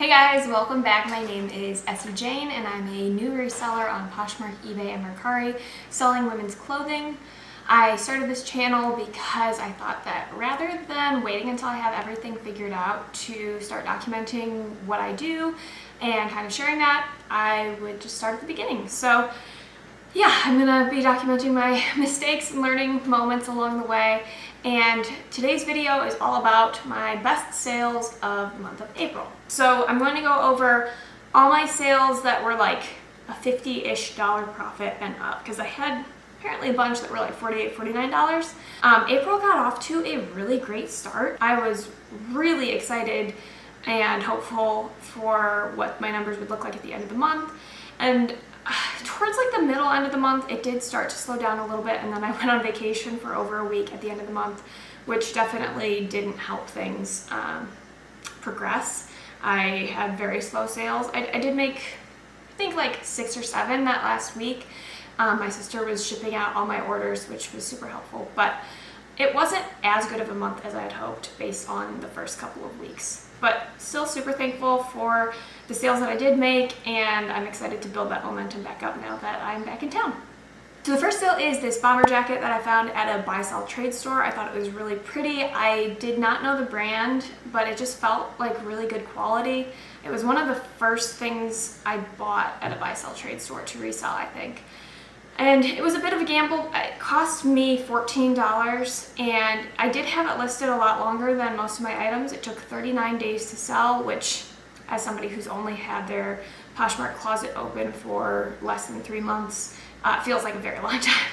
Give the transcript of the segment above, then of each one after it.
guys, welcome back. My name is Essie Jane and I'm a new reseller on Poshmark, eBay, and Mercari selling women's clothing. I started this channel because I thought that rather than waiting until I have everything figured out to start documenting what I do and kind of sharing that, I would just start at the beginning. So yeah, I'm gonna be documenting my mistakes and learning moments along the way. And today's video is all about my best sales of the month of April. So I'm going to go over all my sales that were like a $50-ish profit and up, because I had apparently a bunch that were like $48, $49. April got off to a really great start. I was really excited and hopeful for what my numbers would look like at the end of the month. And towards like the middle end of the month, it did start to slow down a little bit, and then I went on vacation for over a week at the end of the month, which definitely didn't help things progress. I had very slow sales. I did make, I think, like 6 or 7 that last week. My sister was shipping out all my orders, which was super helpful, but it wasn't as good of a month as I had hoped based on the first couple of weeks. But still super thankful for the sales that I did make, and I'm excited to build that momentum back up now that I'm back in town. So the first sale is this bomber jacket that I found at a buy-sell trade store. I thought it was really pretty. I did not know the brand, but it just felt like really good quality. It was one of the first things I bought at a buy-sell trade store to resell, I think. And it was a bit of a gamble. It cost me $14, and I did have it listed a lot longer than most of my items. It took 39 days to sell, which, as somebody who's only had their Poshmark closet open for less than 3 months, feels like a very long time.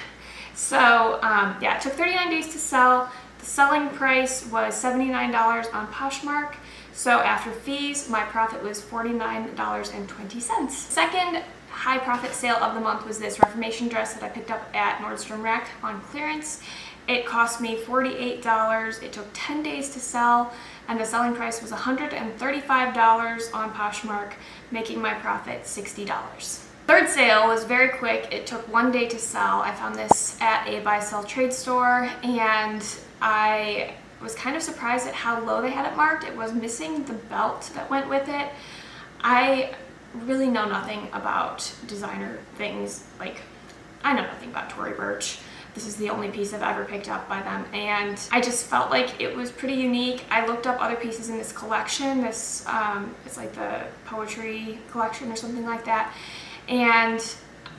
So yeah, it took 39 days to sell. The selling price was $79 on Poshmark. So after fees, my profit was $49.20. Second high profit sale of the month was this Reformation dress that I picked up at Nordstrom rack on clearance. It cost me $48. It took 10 days to sell, and the selling price was $135 on Poshmark, making my profit $60. Third sale was very quick. It took 1 day to sell. I found this at a buy-sell trade store, and I was kind of surprised at how low they had it marked. It was missing the belt that went with it. I really know nothing about designer things. Like, I know nothing about Tory Burch. This is the only piece I've ever picked up by them, and I just felt like it was pretty unique. I looked up other pieces in this collection. This it's like the poetry collection or something like that, and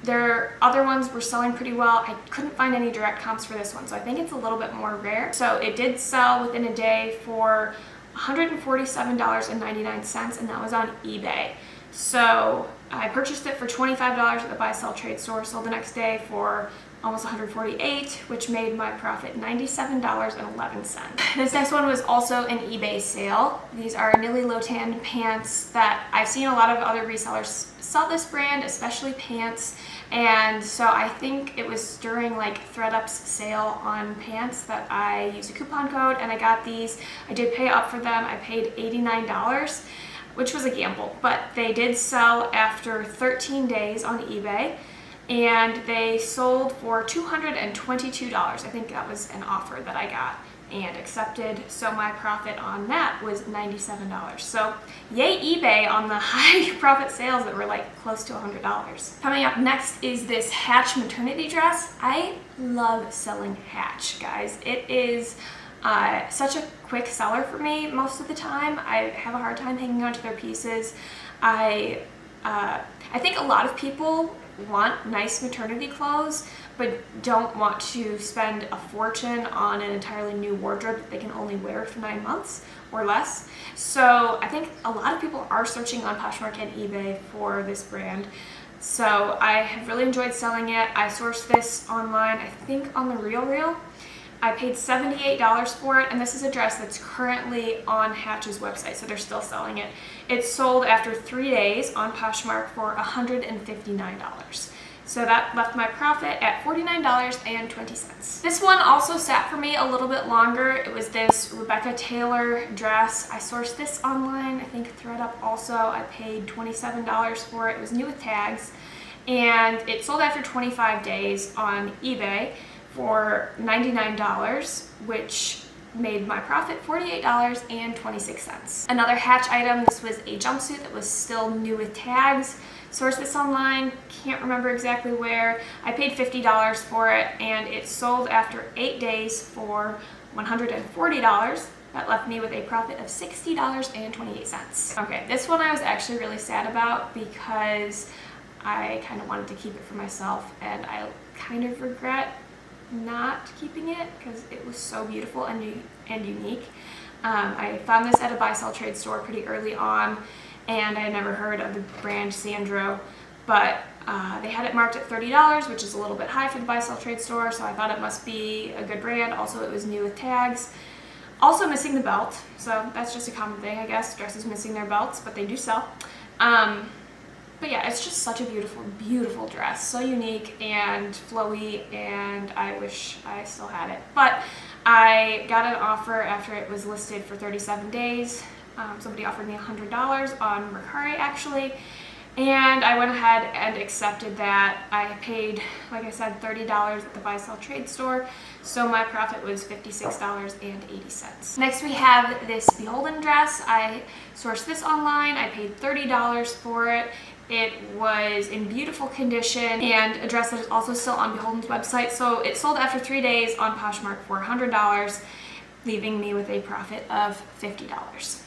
their other ones were selling pretty well. I couldn't find any direct comps for this one, so I think it's a little bit more rare. So it did sell within a day for $147.99, and that was on eBay. So I purchased it for $25 at the buy-sell trade store, sold the next day for almost $148, which made my profit $97.11. This next one was also an eBay sale. These are Nilly Lotan pants that I've seen a lot of other resellers sell this brand, especially pants. And so I think it was during like ThreadUp's sale on pants that I used a coupon code and I got these. I did pay up for them. I paid $89. Which was a gamble, but they did sell after 13 days on eBay, and they sold for $222. I think that was an offer that I got and accepted, so my profit on that was $97. So yay eBay on the high profit sales that were like close to $100. Coming up next is this Hatch maternity dress. I love selling Hatch, guys. It is such a quick seller for me most of the time. I have a hard time hanging on to their pieces. I think a lot of people want nice maternity clothes but don't want to spend a fortune on an entirely new wardrobe that they can only wear for 9 months or less. So I think a lot of people are searching on Poshmark and eBay for this brand. So I have really enjoyed selling it. I sourced this online, I think on the RealReal. I paid $78 for it, and this is a dress that's currently on Hatch's website, so they're still selling it. It sold after 3 days on Poshmark for $159. So that left my profit at $49.20. This one also sat for me a little bit longer. It was this Rebecca Taylor dress. I sourced this online, I think ThreadUp also. I paid $27 for it. It was new with tags, and it sold after 25 days on eBay for $99, which made my profit $48.26. Another hatch item, this was a jumpsuit that was still new with tags. Sourced this online, can't remember exactly where. I paid $50 for it and it sold after 8 days for $140. That left me with a profit of $60.28. Okay, this one I was actually really sad about because I kind of wanted to keep it for myself and I kind of regret not keeping it because it was so beautiful and unique. I found this at a buy-sell trade store pretty early on and I had never heard of the brand Sandro, but they had it marked at $30, which is a little bit high for the buy-sell trade store, so I thought it must be a good brand. Also, it was new with tags. Also missing the belt, so that's just a common thing, I guess. Dresses missing their belts, but they do sell. But yeah, it's just such a beautiful, beautiful dress. So unique and flowy, and I wish I still had it. But I got an offer after it was listed for 37 days. Somebody offered me $100 on Mercari, actually. And I went ahead and accepted that. I paid, like I said, $30 at the buy-sell trade store, so my profit was $56.80. Next we have this Beholden dress. I sourced this online. I paid $30 for it. It was in beautiful condition and a dress that is also still on Beholden's website, so it sold after 3 days on Poshmark for $100. Leaving me with a profit of $50.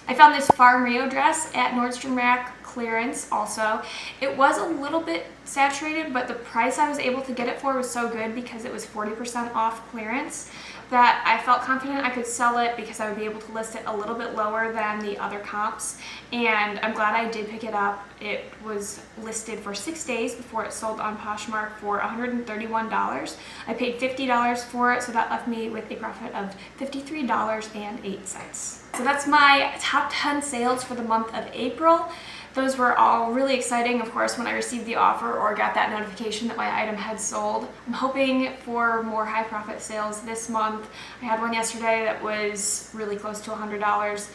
I found this Farm Rio dress at Nordstrom Rack clearance also. It was a little bit saturated, but the price I was able to get it for was so good because it was 40% off clearance that I felt confident I could sell it because I would be able to list it a little bit lower than the other comps, and I'm glad I did pick it up. It was listed for 6 days before it sold on Poshmark for $131. I paid $50 for it, so that left me with a profit of $53.08. So that's my top 10 sales for the month of April. Those were all really exciting, of course, when I received the offer or got that notification that my item had sold. I'm hoping for more high profit sales this month. I had one yesterday that was really close to $100,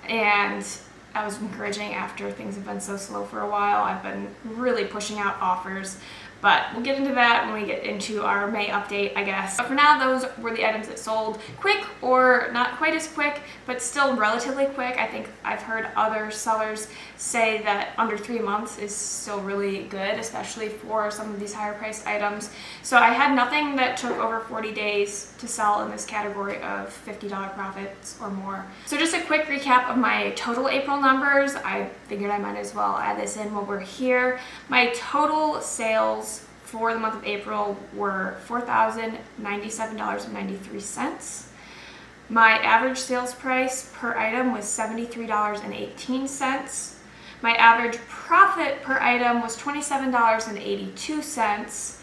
and that was encouraging after things have been so slow for a while. I've been really pushing out offers, but we'll get into that when we get into our May update, I guess. But for now, those were the items that sold quick, or not quite as quick, but still relatively quick. I think I've heard other sellers say that under 3 months is still really good, especially for some of these higher priced items. So I had nothing that took over 40 days to sell in this category of $50 profits or more. So just a quick recap of my total April numbers. I figured I might as well add this in while we're here. My total sales for the month of April were $4,097.93. My average sales price per item was $73.18. My average profit per item was $27.82,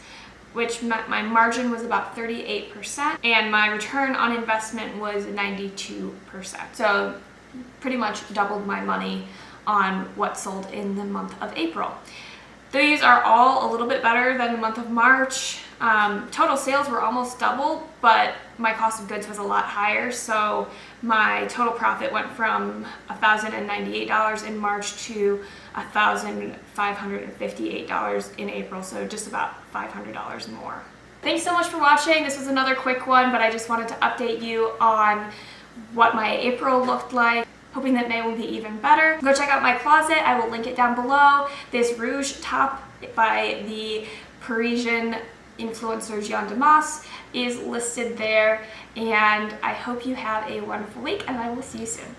which meant my margin was about 38%, and my return on investment was 92%. So pretty much doubled my money on what sold in the month of April. These are all a little bit better than the month of March. Total sales were almost double, but my cost of goods was a lot higher, so my total profit went from $1,098 in March to $1,558 in April, so just about $500 more. Thanks so much for watching. This was another quick one, but I just wanted to update you on what my April looked like. Hoping that May will be even better. Go check out my closet. I will link it down below. This rouge top by the Parisian influencer Jean Damas is listed there. And I hope you have a wonderful week, and I will see you soon.